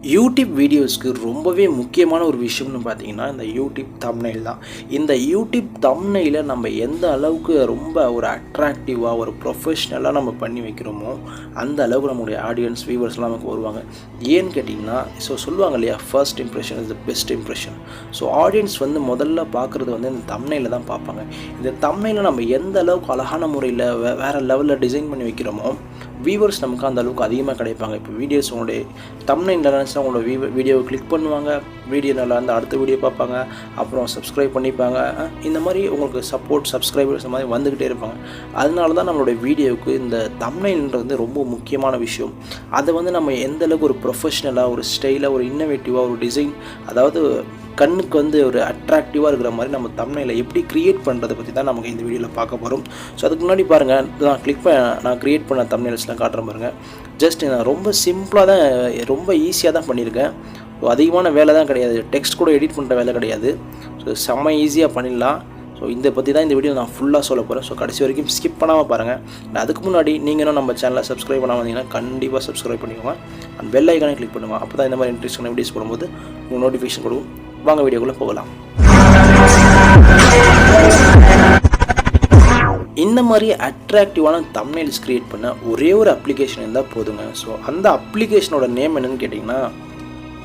YouTube வீடியோஸ்க்கு ரொம்பவே முக்கியமான ஒரு விஷயம்னு பார்த்தீங்கன்னா இந்த யூடியூப் தம்ப்நெயில் தான். இந்த யூடியூப் தம்ப்நெயிலை நம்ம எந்த அளவுக்கு ரொம்ப ஒரு அட்ராக்டிவாக ஒரு ப்ரொஃபஷ்னலாக நம்ம பண்ணி வைக்கிறோமோ அந்த அளவுக்கு நம்மளுடைய ஆடியன்ஸ் வியூவர்ஸ்லாம் நமக்கு வருவாங்க. ஏன்னு கேட்டிங்கன்னா சொல்லுவாங்க இல்லையா, first impression is the best impression. Audience முதல்ல பார்க்குறது இந்த தம்ப்நெயிலை தான் பார்ப்பாங்க. இந்த தம்ப்நெயிலை நம்ம எந்த அளவுக்கு அழகான முறையில் வேறு லெவலில் டிசைன் பண்ணி வைக்கிறோமோ வியூவர்ஸ் நமக்கு அந்த அளவுக்கு அதிகமாக கிடைப்பாங்க. இப்போ வீடியோஸ் உங்களுடைய தம்ப்நெயில் நினச்சா உங்களோட வீடியோவை கிளிக் பண்ணுவாங்க, வீடியோ நல்லா இருந்தால் அடுத்த வீடியோ பார்ப்பாங்க, அப்புறம் சப்ஸ்கிரைப் பண்ணிப்பாங்க. இந்த மாதிரி உங்களுக்கு சப்ஸ்கிரைபர்ஸ் இந்த மாதிரி வந்துக்கிட்டே இருப்பாங்க. அதனால தான் நம்மளுடைய வீடியோவுக்கு இந்த தம்ப்நெயில்ன்றது ரொம்ப முக்கியமான விஷயம். அதை நம்ம எந்த அளவுக்கு ஒரு ப்ரொஃபஷ்னலாக, ஒரு ஸ்டைலாக, ஒரு இன்னோவேட்டிவாக, ஒரு டிசைன், அதாவது கண்ணுக்கு ஒரு அட்ராக்டிவாக இருக்கிற மாதிரி நம்ம தம்ப்நெயிலை எப்படி க்ரியேட் பண்ணுறதை பற்றி தான் நமக்கு இந்த வீடியோவில் பார்க்க போகிறோம். அதுக்கு முன்னாடி பாருங்கள், நான் க்ரியேட் பண்ண தம்ப்நெயில்ஸ்லாம் காட்டுறேன் பாருங்கள். ஜஸ்ட் நான் ரொம்ப சிம்பிளாக தான், ரொம்ப ஈஸியாக தான் பண்ணியிருக்கேன். அதிகமான வேலை தான் கிடையாது, டெக்ஸ்ட் கூட எடிட் பண்ணுற வேலை கிடையாது. செம்ம ஈஸியாக பண்ணிடலாம். இதை பற்றி தான் இந்த வீடியோ நான் ஃபுல்லாக சொல்ல போகிறேன். கடைசி வரைக்கும் ஸ்கிப் பண்ணாமல் பாருங்கள். அதுக்கு முன்னாடி நீங்களும் நம்ம சேனலை சப்ஸ்கிரைப் பண்ணாமல் வந்தீங்கன்னா கண்டிப்பாக சப்ஸ்கிரைப் பண்ணிக்கோங்க. அந்த பெல் ஐக்கானே கிளிக் பண்ணுங்கள். அப்போ தான் இந்த மாதிரி இன்ட்ரெஸ்டான வீடியோஸ் போடும்போது உங்களுக்கு நோட்டிஃபிகேஷன் கொடுக்கும். வாங்க வீடியோக்குள்ளே போகலாம். இந்த மாதிரி அட்ராக்டிவான தம்ப்நெயில்ஸ் க்ரியேட் பண்ண ஒரே ஒரு அப்ளிகேஷன் இருந்தால் போதுங்க. அந்த அப்ளிகேஷனோட நேம் என்னென்னு கேட்டிங்கன்னா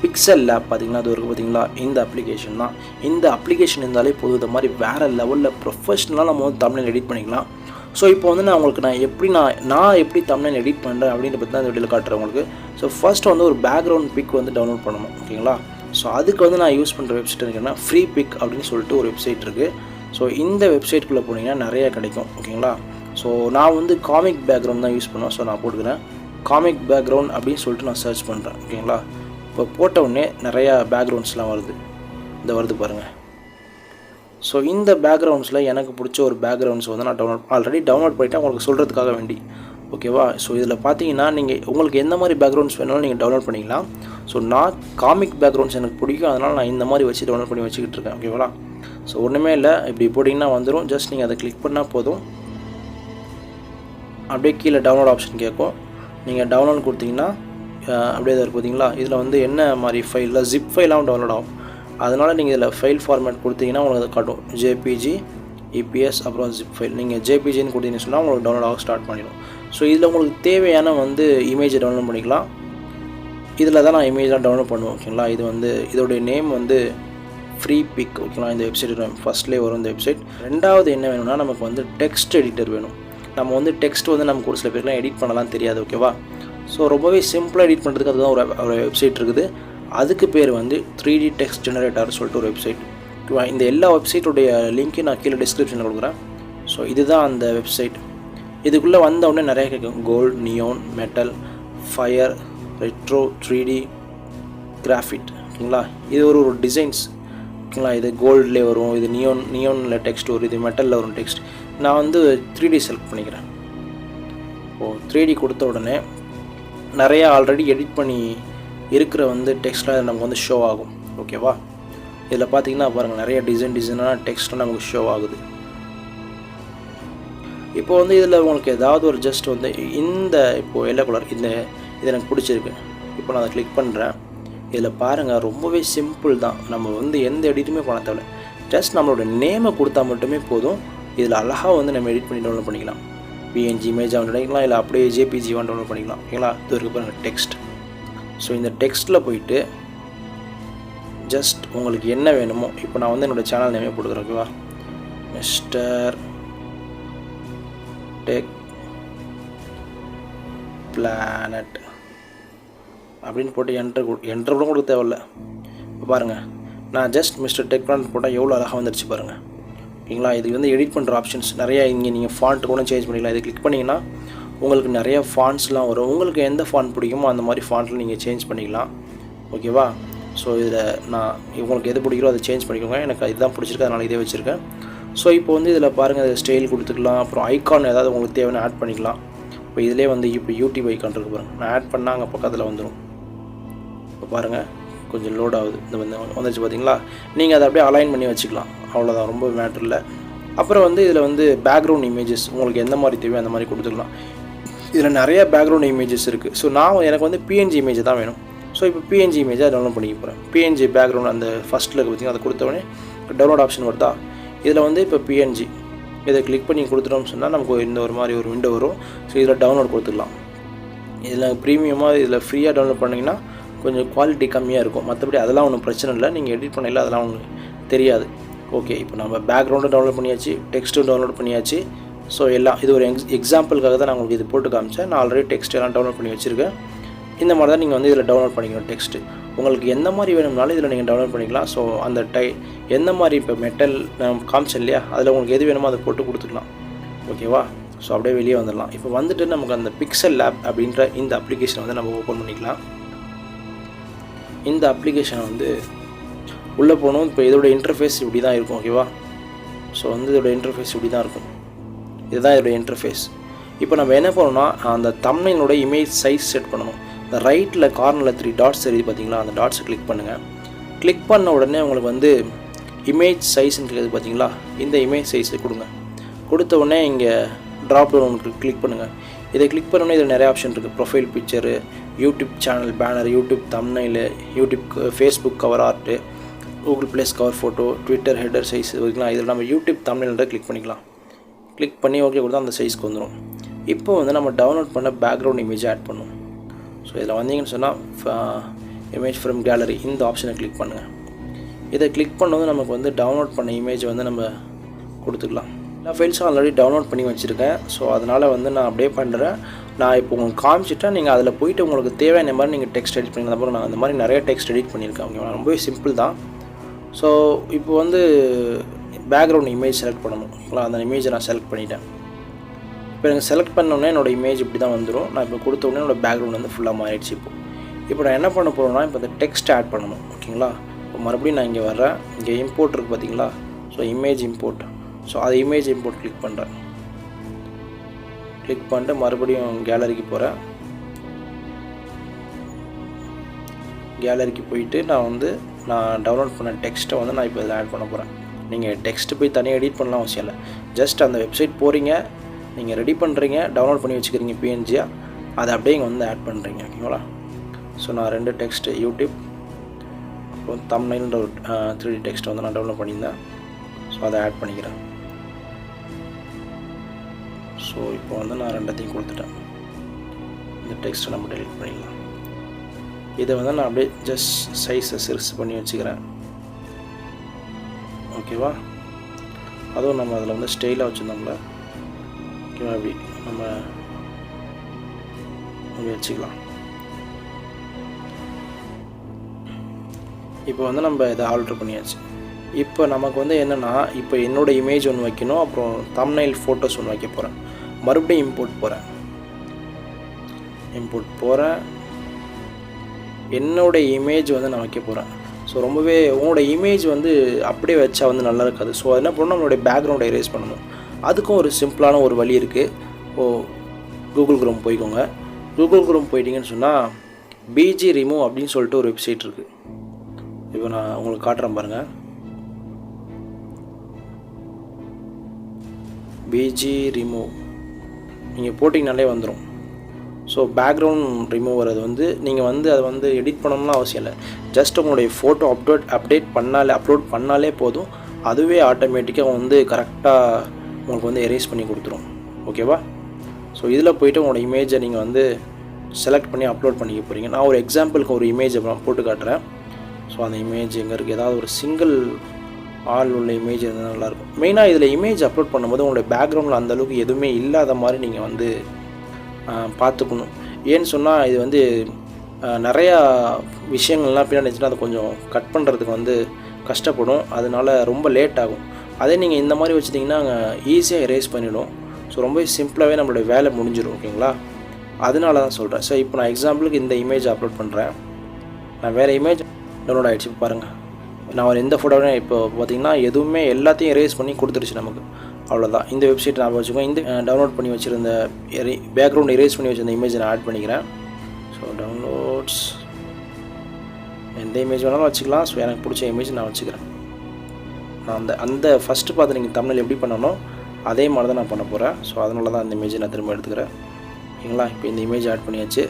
Pixallab. பார்த்தீங்கன்னா அது இருக்குது பார்த்தீங்களா, இந்த அப்ளிகேஷன் தான். இந்த அப்ளிகேஷன் இருந்தாலே போதும், இந்த மாதிரி வேறு லெவலில் ப்ரொஃபஷ்னலாக நம்ம தம்ப்நெயில் எடிட் பண்ணிக்கலாம். இப்போ நான் உங்களுக்கு நான் எப்படி தம்ப்நெயில் எடிட் பண்ணுறேன் அப்படின்ற பற்றி தான் இந்த வீடியோவில் காட்டுறேன் உங்களுக்கு. ஃபர்ஸ்ட் ஒரு பேக்ரவுண்ட் பிக் டவுன்லோட் பண்ணணும், ஓகேங்களா. அதுக்கு நான் யூஸ் பண்ணுற வெப்சைட் இருக்குன்னா ஃப்ரீ பிக் அப்படின்னு சொல்லிட்டு ஒரு வெப்சைட் இருக்குது. இந்த வெப்சைட்டுக்குள்ளே போனீங்கன்னா நிறையா கிடைக்கும், ஓகேங்களா. நான் காமிக் பேக்ரவுண்ட் தான் யூஸ் பண்ணுவேன். நான் போட்டுக்கிறேன் காமிக் பேக்ரவுண்ட் அப்படின்னு சொல்லிட்டு நான் சர்ச் பண்ணுறேன், ஓகேங்களா. இப்போ போட்ட உடனே நிறையா பேக்ரவுண்ட்ஸ்லாம் வருது பாருங்கள். இந்த பேக்ரவுண்ட்ஸில் எனக்கு பிடிச்ச ஒரு பேக்ரவுண்ட்ஸ் நான் ஆல்ரெடி டவுன்லோட் பண்ணிவிட்டேன் உங்களுக்கு சொல்கிறதுக்காக வேண்டி, ஓகேவா. இதில் பார்த்தீங்கன்னா உங்களுக்கு எந்த மாதிரி பேக்ரவுண்ட்ஸ் வேணாலும் நீங்கள் டவுன்லோட் பண்ணிக்கலாம். நான் காமிக் பேக்ரவுண்ட்ஸ் எனக்கு பிடிக்கும், அதனால் நான் இந்த மாதிரி வச்சு டவுன்லோட் பண்ணி வச்சுக்கிட்டு இருக்கேன், ஓகேவா. ஒன்றுமே இல்லை, இப்படி போட்டிங்கன்னா வந்துடும். ஜஸ்ட் நீங்கள் அதை கிளிக் பண்ணால் போதும். அப்படியே கீழே டவுன்லோட் ஆப்ஷன் கேட்கும். நீங்கள் டவுன்லோட் கொடுத்தீங்கன்னா அப்படியே தான் இருக்குது பார்த்தீங்களா. இதில் என்ன மாதிரி ஃபைலில் ஜிப் ஃபைலாகவும் டவுன்லோட் ஆகும். அதனால் நீங்கள் இதில் ஃபைல் ஃபார்மேட் கொடுத்தீங்கன்னா உங்களுக்கு அதை காட்டும், ஜேபிஜி, இபிஎஸ், அப்புறம் ஜிப் ஃபைல். நீங்கள் ஜேபிஜின்னு கொடுத்தீங்கன்னு சொன்னால் உங்களுக்கு டவுன்லோட் ஆக ஸ்டார்ட் பண்ணிடும். இதில் உங்களுக்கு தேவையான இமேஜை டவுன்லோட் பண்ணிக்கலாம். இதில் தான் நான் இமேஜ்லாம் டவுன்லோட் பண்ணுவேன், ஓகேங்களா. இதோடைய நேம் ஃப்ரீ பிக், ஓகேங்களா. இந்த வெப்சைட் ஃபஸ்ட்லேயே வரும் இந்த வெப்சைட். ரெண்டாவது என்ன வேணும்னா நமக்கு டெக்ஸ்ட் எடிட்டர் வேணும். நம்ம டெக்ஸ்ட் நமக்கு ஒரு சில பேருக்குலாம் எடிட் பண்ணலாம் தெரியாது, ஓகேவா. ரொம்பவே சிம்பிளாக எடிட் பண்ணுறதுக்கு அதுதான் ஒரு வெப்சைட் இருக்குது. அதுக்கு பேர் 3D டெக்ஸ்ட் ஜெனரேட்டர் சொல்லிட்டு ஒரு வெப்சைட். இந்த எல்லா வெப்சைட்டுடைய லிங்க்கையும் நான் கீழே டிஸ்கிரிப்ஷனில் கொடுக்குறேன். இதுதான் அந்த வெப்சைட். இதுக்குள்ளே வந்த உடனே நிறைய கேட்கும், gold, neon, metal, fire, retro, 3D, graffiti, ஓகேங்களா. இது ஒரு டிசைன்ஸ், ஓகேங்களா. இது கோல்ட்லேயே வரும், இது நியோனில் டெக்ஸ்ட் வரும், இது மெட்டலில் வரும் டெக்ஸ்ட். நான் 3D செலக்ட் பண்ணிக்கிறேன். 3D கொடுத்த உடனே நிறையா ஆல்ரெடி எடிட் பண்ணி இருக்கிற டெக்ஸ்ட்லாம் நமக்கு ஷோ ஆகும், ஓகேவா. இதில் பார்த்தீங்கன்னா பாருங்கள், நிறைய டிசைனான டெக்ஸ்ட்லாம் நமக்கு ஷோ ஆகுது. இப்போ இதில் உங்களுக்கு ஏதாவது ஒரு ஜஸ்ட் இப்போது எல்லோ கலர் இது எனக்கு பிடிச்சிருக்கு. இப்போ நான் அதை கிளிக் பண்ணுறேன். இதில் பாருங்கள், ரொம்பவே சிம்பிள் தான். நம்ம எந்த எடிட்டுமே பண்ண தேவை. ஜஸ்ட் நம்மளோட நேமை கொடுத்தா மட்டுமே போதும். இதில் அழகாக நம்ம எடிட் பண்ணி டவுன்லோட் பண்ணிக்கலாம். பிஎன்ஜி இமேஜ் பண்ணிக்கலாம், இல்லை அப்படியே ஜேபிஜி டவுன்லோட் பண்ணிக்கலாம், ஓகேங்களா. இது இருக்குது பாருங்கள் டெக்ஸ்ட். இந்த டெக்ஸ்ட்டில் போயிட்டு ஜஸ்ட் உங்களுக்கு என்ன வேணுமோ, இப்போ நான் என்னோடய சேனல் நேமே போட்டுக்கிறேன், ஓகேவா. மிஸ்டர் டெக் பிளானட் அப்படின்னு போட்டு என்ட்ரு கூட கொடுக்க தேவையில்ல. இப்போ பாருங்கள், நான் ஜஸ்ட் மிஸ்டர் டெக் பிளானட் போட்டால் எவ்வளோ அழகாக வந்துடுச்சு பாருங்கள், ஓகேங்களா. இது எடிட் பண்ணுற ஆப்ஷன்ஸ் நிறையா. இங்கே நீங்கள் ஃபாண்ட் கூட சேஞ்ச் பண்ணிக்கலாம். இதை கிளிக் பண்ணிங்கன்னா உங்களுக்கு நிறையா ஃபாண்ட்ஸ்லாம் வரும். உங்களுக்கு எந்த ஃபாண்ட் பிடிக்குமோ அந்த மாதிரி ஃபாண்ட்டில் நீங்கள் சேஞ்ச் பண்ணிக்கலாம், ஓகேவா. இதில் நான் உங்களுக்கு எது பிடிக்கிறோ அதை சேஞ்ச் பண்ணிக்கோங்க. எனக்கு இதுதான் பிடிச்சிருக்கு, அதனால் இதே வச்சுருக்கேன். இப்போ இதில் பாருங்கள், இதில் ஸ்டைல் கொடுத்துக்கலாம். அப்புறம் ஐக்கான் ஏதாவது உங்களுக்கு தேவையான ஆட் பண்ணிக்கலாம். இப்போ இதிலே இப்போ யூடியூப் ஐக்கான் இருக்குது பாருங்கள். நான் ஆட் பண்ணால் அங்கே பக்கத்தில் வந்துடும். இப்போ பாருங்கள், கொஞ்சம் லோட் ஆகுது. வந்துச்சு பார்த்தீங்களா. நீங்கள் அதை அப்படியே அலைன் பண்ணி வச்சுக்கலாம், அவ்வளோதான், ரொம்ப மேட்ரு இல்லை. அப்புறம் இதில் பேக்ரவுண்ட் இமேஜஸ் உங்களுக்கு எந்த மாதிரி தேவையோ அந்த மாதிரி கொடுத்துக்கலாம். இதில் நிறைய பேக்ரவுண்ட் இமேஜஸ் இருக்குது. எனக்கு பிஎன்ஜி இமேஜ் தான் வேணும். ஸோ இப்போ பிஎன்ஜி இமேஜாக டவுன்லோட் பண்ணிக்க போகிறேன். பிஎன்ஜி பேக்ரவுண்ட் அந்த ஃபஸ்ட்டில் இருக்குது பார்த்திங்கன்னா, அதை கொடுத்தவொடனே டவுன்லோட் ஆப்ஷன் வருதா. இதில் வந்து இப்போ பிஎன்ஜி இதை கிளிக் பண்ணி கொடுத்துட்டோம்னு சொன்னால் நமக்கு இந்த ஒரு மாதிரி ஒரு விண்டோ வரும். ஸோ இதில் டவுன்லோட் கொடுத்துக்கலாம். இதில் ப்ரீமியமாக இதில் ஃப்ரீயாக டவுன்லோட் பண்ணிங்கன்னா கொஞ்சம் குவாலிட்டி கம்மியாக இருக்கும். மற்றபடி அதெல்லாம் ஒன்றும் பிரச்சனை இல்லை. நீங்கள் எடிட் பண்ணல அதெல்லாம் உங்களுக்கு தெரியாது. ஓகே, இப்போ நம்ம பேக்ரவுண்டும் டவுன்லோட் பண்ணியாச்சு, டெக்ஸ்ட்டும் டவுன்லோட் பண்ணியாச்சு. ஸோ எல்லாம் இது ஒரு எக்ஸாம்பிளுக்காக தான் நான் உங்களுக்கு இது போட்டு காமிச்சேன். நான் ஆல்ரெடி டெக்ஸ்ட் எல்லாம் டவுன்லோட் பண்ணி வச்சுருக்கேன். இந்த மாதிரி தான் நீங்கள் வந்து இதில் டவுன்லோட் பண்ணிக்கணும். டெக்ஸ்ட்டு உங்களுக்கு எந்த மாதிரி வேணும்னாலும் இதில் நீங்கள் டவுன்லோட் பண்ணிக்கலாம். ஸோ அந்த எந்த மாதிரி இப்போ மெட்டல் காமிச்சேன் இல்லையா, அதில் உங்களுக்கு எது வேணுமோ அதை போட்டு கொடுத்துக்கலாம். ஓகேவா? ஸோ அப்படியே வெளியே வந்துடலாம். இப்போ வந்துட்டு நமக்கு அந்த Pixallab அப்படின்ற இந்த அப்ளிகேஷனை வந்து நம்ம ஓப்பன் பண்ணிக்கலாம். இந்த அப்ளிகேஷனை வந்து உள்ளே போகணும். இப்போ இதோட இன்டர்ஃபேஸ் இப்படி தான் இருக்கும். ஓகேவா? ஸோ வந்து இதோட இன்டர்ஃபேஸ் இப்படி தான் இருக்கும். இதுதான் இதோட இன்டர்ஃபேஸ். இப்போ நம்ம என்ன பண்ணணும்னா, அந்த தம்ப்நெயிலோட இமேஜ் சைஸ் செட் பண்ணணும். இந்த ரைட்டில் கார்னரில் 3 டாட்ஸ் தெரியுது பார்த்தீங்களா, அந்த டாட்ஸை கிளிக் பண்ணுங்கள். கிளிக் பண்ண உடனே உங்களுக்கு வந்து இமேஜ் சைஸ்ன்னு கேட்குது பார்த்தீங்களா, இந்த இமேஜ் சைஸை கொடுங்க. கொடுத்த உடனே இங்கே ட்ராப் டவுன் உங்களுக்கு கிளிக் பண்ணுங்கள். இதை கிளிக் பண்ணோன்னே இதில் நிறைய ஆப்ஷன் இருக்குது. Profile picture, YouTube channel banner, YouTube thumbnail, YouTube Facebook cover art, Google plus cover photo, Twitter header size வைக்கலாம். இதில் நம்ம யூடியூப் தம்ப்நெயில்ன்றதை கிளிக் பண்ணிக்கலாம். கிளிக் பண்ணி ஓகே கொடுத்தா அந்த சைஸ்க்கு வந்துடும். இப்போ வந்து நம்ம டவுன்லோட் பண்ண பேக்ரவுண்ட் இமேஜை ஆட் பண்ணும். ஸோ இதில் வந்தீங்கன்னு சொன்னால் இமேஜ் ஃப்ரம் கேலரி இந்த ஆப்ஷனை கிளிக் பண்ணுங்கள். இதை கிளிக் பண்ணது நமக்கு வந்து டவுன்லோட் பண்ண இமேஜ் வந்து நம்ம கொடுத்துக்கலாம். எல்லா ஃபைல்ஸும் ஆல்ரெடி டவுன்லோட் பண்ணி வச்சுருக்கேன். ஸோ அதனால் வந்து நான் அப்படியே பண்ணுறேன். நான் இப்போ உங்களுக்கு காமிச்சிட்டேன். நீங்கள் அதில் போய்ட்டு உங்களுக்கு தேவையான மாதிரி நீங்கள் டெக்ஸ்ட் எடிட் பண்ணிக்கலாம். அப்புறம் நான் அந்த மாதிரி நிறைய டெக்ஸ்ட் எடிட் பண்ணியிருக்கேன். ஓகேவா? ரொம்பவே சிம்பிள் தான். ஸோ இப்போ வந்து பேக்ரவுண்ட் இமேஜ் செலக்ட் பண்ணணும். அந்த இமேஜை நான் செலக்ட் பண்ணிட்டேன். இப்போ எனக்கு செலக்ட் பண்ணோன்னே என்னோடய இமேஜ் இப்படி தான் வந்துடும். நான் இப்போ கொடுத்த உடனே என்னோடய பேக்ரவுண்ட் வந்து ஃபுல்லாக மாறிடுச்சு. இப்போ நான் என்ன பண்ண போகிறேன்னா, இப்போ இந்த டெக்ஸ்ட் ஆட் பண்ணணும். ஓகேங்களா? இப்போ மறுபடியும் நான் இங்கே வர்றேன். இங்கே இம்போர்ட் இருக்குது பார்த்தீங்களா? So image import. ஸோ அது இமேஜ் இம்போர்ட் கிளிக் பண்ணுறேன். கிளிக் பண்ணிட்டு மறுபடியும் கேலரிக்கு போகிறேன். கேலரிக்கு போயிட்டு நான் டவுன்லோட் பண்ண டெக்ஸ்ட்டை வந்து நான் இப்போ இதில் ஆட் பண்ண போகிறேன். நீங்கள் டெக்ஸ்ட்டு போய் தனியாக எடிட் பண்ணலாம் அவசியம் இல்லை. ஜஸ்ட் அந்த வெப்சைட் போகிறீங்க, நீங்கள் ரெடி பண்ணுறீங்க, டவுன்லோட் பண்ணி வச்சுக்கிறீங்க பிஎன்ஜியாக, அதை அப்படியே இங்கே வந்து ஆட் பண்ணுறீங்க. ஓகேங்களா? ஸோ நான் 2 டெக்ஸ்ட்டு யூடியூப் அப்புறம் தம்ப்நெயில்ன்ற ஒரு 3D டெக்ஸ்ட்டை வந்து நான் டவுன்லோட் பண்ணியிருந்தேன். ஸோ அதை ஆட் பண்ணிக்கிறேன். ஸோ இப்போ வந்து நான் 2த்தையும் கொடுத்துட்டேன். இந்த டெக்ஸ்ட்டை நம்ம டெலிட் பண்ணிடலாம். இதை வந்து நான் அப்படியே ஜஸ்ட் சைஸை சிறுசு பண்ணி வச்சுக்கிறேன். ஓகேவா? அதுவும் நம்ம அதில் வந்து ஸ்டைலாக வச்சுருந்தோம்ல, ஓகேவா? அப்படி நம்ம அப்படி வச்சுக்கலாம். இப்போ வந்து நம்ம இதை ஆல்ட்ரு பண்ணியாச்சு. இப்போ நமக்கு வந்து என்னென்னா, இப்போ என்னோடய இமேஜ் ஒன்று வைக்கணும், அப்புறம் தம்ப்நெயில் ஃபோட்டோஸ் ஒன்று வைக்க போகிறேன். மறுபடியும் இம்போர்ட் போகிறேன். என்னோடய இமேஜ் வந்து நான் வைக்க போகிறேன். ஸோ ரொம்பவே உங்களோட இமேஜ் வந்து அப்படியே வச்சா வந்து நல்லா இருக்காது. ஸோ என்ன பண்ணணும், நம்மளுடைய பேக்ரவுண்டை எரேஸ் பண்ணணும். அதுக்கும் ஒரு சிம்பிளான ஒரு வழி இருக்குது. கூகுள் குரோம் போய்க்கோங்க. கூகுள் குரோம் போயிட்டீங்கன்னு சொன்னால் பிஜி ரிமூவ் அப்படின்னு சொல்லிட்டு ஒரு வெப்சைட் இருக்குது. இப்போ நான் உங்களுக்கு காட்டுறேன் பாருங்கள். பிஜி ரிமூவ் நீங்கள் போட்டிங்கனாலே வந்துடும். ஸோ பேக்ரவுண்ட் ரிமூவர் அது வந்து நீங்கள் வந்து அதை வந்து எடிட் பண்ணணும்னு அவசியம் இல்லை. ஜஸ்ட் உங்களுடைய ஃபோட்டோ அப்லோட் பண்ணாலே போதும். அதுவே ஆட்டோமேட்டிக்காக வந்து கரெக்டாக உங்களுக்கு வந்து எரேஸ் பண்ணி கொடுத்துரும். ஓகேவா? ஸோ இதில் போய்ட்டு உங்களோட இமேஜை நீங்கள் வந்து செலக்ட் பண்ணி அப்லோட் பண்ணிக்க போகிறீங்க. நான் ஒரு எக்ஸாம்பிளுக்கு ஒரு இமேஜை நான் போட்டு காட்டுறேன். ஸோ அந்த இமேஜ் எங்கே இருக்குது, ஏதாவது ஒரு சிங்கிள் ஆள் உள்ள இமேஜ் இருந்தால் நல்லாயிருக்கும். மெயினாக இதில் இமேஜ் அப்லோட் பண்ணும்போது உங்களுடைய பேக்ரவுண்டில் அந்தளவுக்கு எதுவுமே இல்லாத மாதிரி நீங்கள் வந்து பார்த்துக்கணும். ஏன்னு சொன்னால் இது வந்து நிறையா விஷயங்கள்லாம் பின்னாடி இருந்துச்சுன்னா அதை கொஞ்சம் கட் பண்ணுறதுக்கு வந்து கஷ்டப்படும். அதனால ரொம்ப லேட் ஆகும். அதே நீங்கள் இந்த மாதிரி வச்சுட்டிங்கன்னா ஈஸியாக எரேஸ் பண்ணிவிடும். ஸோ ரொம்ப சிம்பிளாகவே நம்மளுடைய வேலை முடிஞ்சிடும். ஓகேங்களா? அதனால தான் சொல்கிறேன். ஸோ இப்போ நான் எக்ஸாம்பிளுக்கு இந்த இமேஜ் அப்லோட் பண்ணுறேன். நான் வேறு இமேஜ் டவுன்லோட் ஆகிடுச்சு. இப்போ பாருங்கள், நான் ஒரு எந்த ஃபோட்டோவே இப்போ பார்த்திங்கன்னா எதுவுமே எல்லாத்தையும் எரேஸ் பண்ணி கொடுத்துருச்சு நமக்கு. அவ்வளோதான். இந்த வெப்சைட் நான் வச்சுக்கோங்க. இந்த டவுன்லோட் பண்ணி வச்சுருந்த பேக்ரவுண்ட் எரேஸ் பண்ணி வச்சுருந்த இமேஜை நான் ஆட் பண்ணிக்கிறேன். ஸோ டவுன்லோட்ஸ் எந்த இமேஜ் வேணாலும் வச்சுக்கலாம். ஸோ எனக்கு பிடிச்ச இமேஜ் நான் வச்சுக்கிறேன். நான் அந்த ஃபஸ்ட்டு பார்த்து நீங்கள் தம்ப்நெயில் எப்படி பண்ணணும் அதே மாதிரி தான் நான் பண்ண போகிறேன். ஸோ அதனால தான் அந்த இமேஜை நான் திரும்ப எடுத்துக்கிறேன். ஓகேங்களா? இப்போ இந்த இமேஜ் ஆட் பண்ணியாச்சு.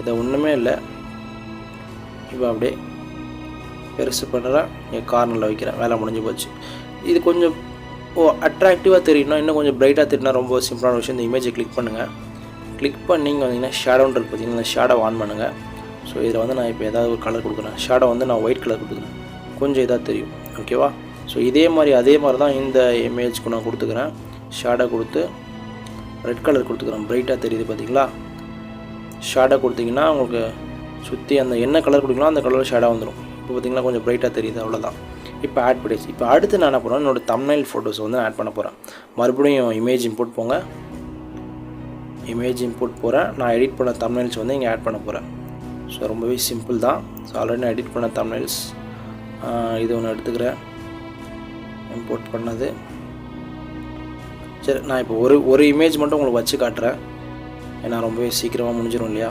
இதை ஒன்றுமே இல்லை, இப்போ அப்படியே பெருசு பண்ணுறேன், இங்கே கார்னரில் வைக்கிறேன், வேலை முடிஞ்சு போச்சு. இது கொஞ்சம் அட்ராக்டிவாக தெரியணும், இன்னும் கொஞ்சம் பிரைட்டாக தெரியுனா ரொம்ப சிம்பிளான விஷயம். இந்த இமேஜை கிளிக் பண்ணுங்கள். கிளிக் பண்ணிங்க வந்தீங்கன்னா ஷேடோன்றது பார்த்தீங்கன்னா இந்த ஷேடோ ஆன் பண்ணுங்கள். ஸோ இதில் வந்து நான் இப்போ ஏதாவது ஒரு கலர் கொடுக்குறேன். ஷேடோ வந்து நான் ஒயிட் கலர் கொடுத்துக்கிறேன், கொஞ்சம் இதாக தெரியும். ஓகேவா? ஸோ அதே மாதிரி தான் இந்த இமேஜ்க்கு நான் கொடுத்துக்கிறேன். ஷேடோ கொடுத்து ரெட் கலர் கொடுத்துக்கிறேன், பிரைட்டாக தெரியுது பார்த்தீங்களா? ஷேடோ கொடுத்தீங்கன்னா உங்களுக்கு சுற்றி அந்த என்ன கலர் கொடுக்கலாம் அந்த கலரில் ஷேடோ வந்துடும். இப்போ பார்த்தீங்கன்னா கொஞ்சம் பிரைட்டாக தெரியுது, அவ்வளோதான். இப்போ ஆட் பண்ணிடுச்சு. இப்போ அடுத்து நான் என்ன பண்ணுவேன், என்னோடய தம்ப்நெயில் ஃபோட்டோஸ் வந்து ஆட் பண்ண போகிறேன். மறுபடியும் இமேஜ் இம்போர்ட் போங்க, இமேஜ் இம்போர்ட் போகிறேன். நான் எடிட் பண்ண தம்ப்நெயில்ஸ் வந்து இங்கே ஆட் பண்ண போகிறேன். ஸோ ரொம்பவே சிம்பிள் தான். ஸோ ஆல்ரெடி நான் எடிட் பண்ண தம்ப்நெயில்ஸ் இது ஒன்று எடுத்துக்கிறேன், இம்போர்ட் பண்ணது. சரி, நான் இப்போ ஒரு இமேஜ் மட்டும் உங்களுக்கு வச்சு காட்டுறேன், ஏன்னா ரொம்பவே சீக்கிரமாக முடிஞ்சிடும் இல்லையா?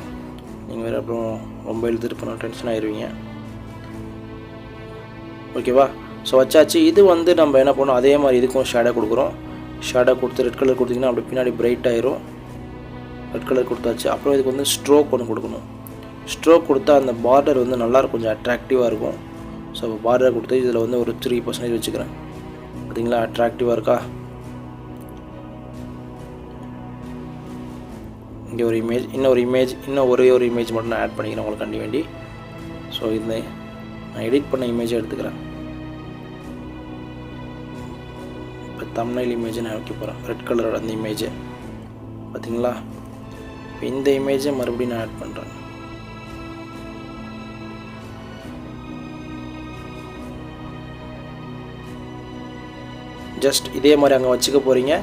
நீங்கள் வேறு அப்புறம் ரொம்ப எழுதிட்டு போனால் டென்ஷன் ஆயிடுவீங்க. ஓகேவா? ஸோ வச்சாச்சு. இது வந்து நம்ம என்ன பண்ணோம், அதே மாதிரி இதுக்கும் ஷேடோ கொடுக்குறோம். ஷேடோ கொடுத்து ரெட் கலர் கொடுத்திங்கன்னா அப்படி பின்னாடி பிரைட் ஆயிரும். ரெட் கலர் கொடுத்தாச்சு. அப்புறம் இதுக்கு வந்து ஸ்ட்ரோக் ஒன்று கொடுக்கணும். ஸ்ட்ரோக் கொடுத்தா அந்த பார்டர் வந்து நல்லாயிருக்கும், கொஞ்சம் அட்ராக்டிவாக இருக்கும். ஸோ இப்போ பார்டர் கொடுத்து இதில் வந்து ஒரு 3% வச்சுக்கிறேன். பார்த்தீங்களா, அட்ராக்டிவாக இருக்கா? இங்கே ஒரு இமேஜ், இன்னும் ஒரே ஒரு இமேஜ் மட்டும் நான் ஆட் பண்ணிக்கிறேன் உங்களுக்கு கண்டி வேண்டி. ஸோ இந்த நான் எடிட் பண்ண இமேஜை எடுத்துக்கிறேன். இப்போ தம்ப்நெயில் இமேஜை நான் வைக்க போகிறேன், ரெட் கலரோட அந்த இமேஜை. பார்த்தீங்களா? இப்போ இந்த இமேஜை மறுபடியும் நான் ஆட் பண்ணுறேன். ஜஸ்ட் இதே மாதிரி அங்கே வச்சுக்க போகிறீங்க,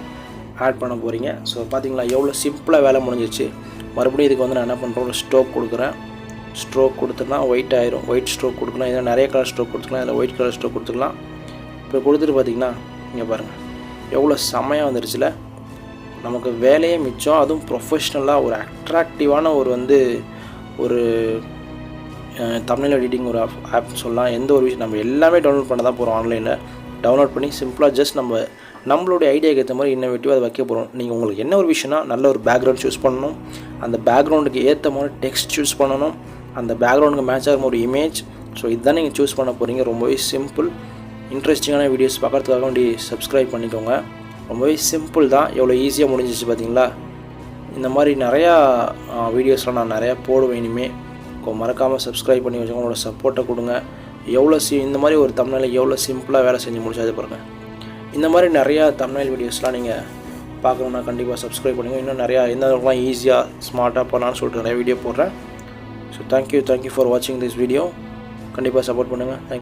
ஆட் பண்ண போகிறீங்க. ஸோ பார்த்தீங்களா எவ்வளோ சிம்பிளாக வேலை முடிஞ்சிச்சு. மறுபடியும் இதுக்கு வந்து நான் என்ன பண்ணுறேன், ஒரு ஸ்ட்ரோக் கொடுக்குறேன். ஸ்ட்ரோக் கொடுத்தோன்னா ஒயிட் ஆயிரும். ஒயிட் ஸ்ட்ரோக் கொடுக்கலாம், இதில் நிறைய கலர் ஸ்ட்ரோக் கொடுத்துக்கலாம், இதில் ஒயிட் கலர் ஸ்ட்ரோக் கொடுத்துக்கலாம். இப்போ கொடுத்துட்டு பார்த்தீங்கன்னா இங்கே பாருங்கள் எவ்வளோ செமையாக வந்துருச்சுல. நமக்கு வேலையே மிச்சம், அதுவும் ப்ரொஃபஷ்னலாக ஒரு அட்ராக்டிவான ஒரு தம்ப்நெயில் எடிட்டிங் ஒரு ஆப் சொல்லலாம். எந்த ஒரு விஷயம் நம்ம எல்லாமே டவுன்லோட் பண்ண தான் போகிறோம். ஆன்லைனில் டவுன்லோட் பண்ணி சிம்பிளாக ஜஸ்ட் நம்மளுடைய ஐடியாவுக்கு ஏற்ற மாதிரி இன்னோவேட்டிவாக அதை வைக்க போகிறோம். நீங்கள் உங்களுக்கு என்ன ஒரு விஷயம்னா, நல்ல ஒரு பேக்ரவுண்ட் சூஸ் பண்ணணும், அந்த பேக்ரவுண்டுக்கு ஏற்ற மாதிரி டெக்ஸ்ட் சூஸ் பண்ணணும், அந்த பேக்ரவுண்டுக்கு மேட்ச் ஆகிற ஒரு இமேஜ். ஸோ இதுதான் நீங்கள் சூஸ் பண்ண போகிறீங்க. ரொம்பவே சிம்பிள். இன்ட்ரெஸ்டிங்கான வீடியோஸ் பார்க்குறதுக்காக வேண்டி சப்ஸ்கிரைப் பண்ணிக்கோங்க. ரொம்பவே சிம்பிள் தான், எவ்வளோ ஈஸியாக முடிஞ்சிச்சு பார்த்தீங்களா? இந்த மாதிரி நிறையா வீடியோஸ்லாம் நான் நிறையா போடுவேன் இனிமேல். மறக்காமல் சப்ஸ்கிரைப் பண்ணி வச்சுக்கோங்க, உங்களோட சப்போர்ட்டை கொடுங்க. எவ்வளோ இந்த மாதிரி ஒரு தம்ப்நெயில் எவ்வளோ சிம்பிளாக வேலை செஞ்சு முடிச்சாது பாருங்கள். இந்த மாதிரி நிறையா தம்ப்நெயில் வீடியோஸ்லாம் நீங்கள் பார்க்கணுன்னா கண்டிப்பாக சப்ஸ்கிரைப் பண்ணுங்கள். இன்னும் நிறையா எந்த அளவுக்குலாம் ஈஸியாக ஸ்மார்ட்டாக பண்ணலான்னு சொல்லிட்டு நிறைய வீடியோ போடுறேன். ஸோ தேங்க்யூ ஃபார் வாட்சிங் திஸ் வீடியோ. கண்டிப்பாக சப்போர்ட் பண்ணுங்கள். தேங்க்யூ.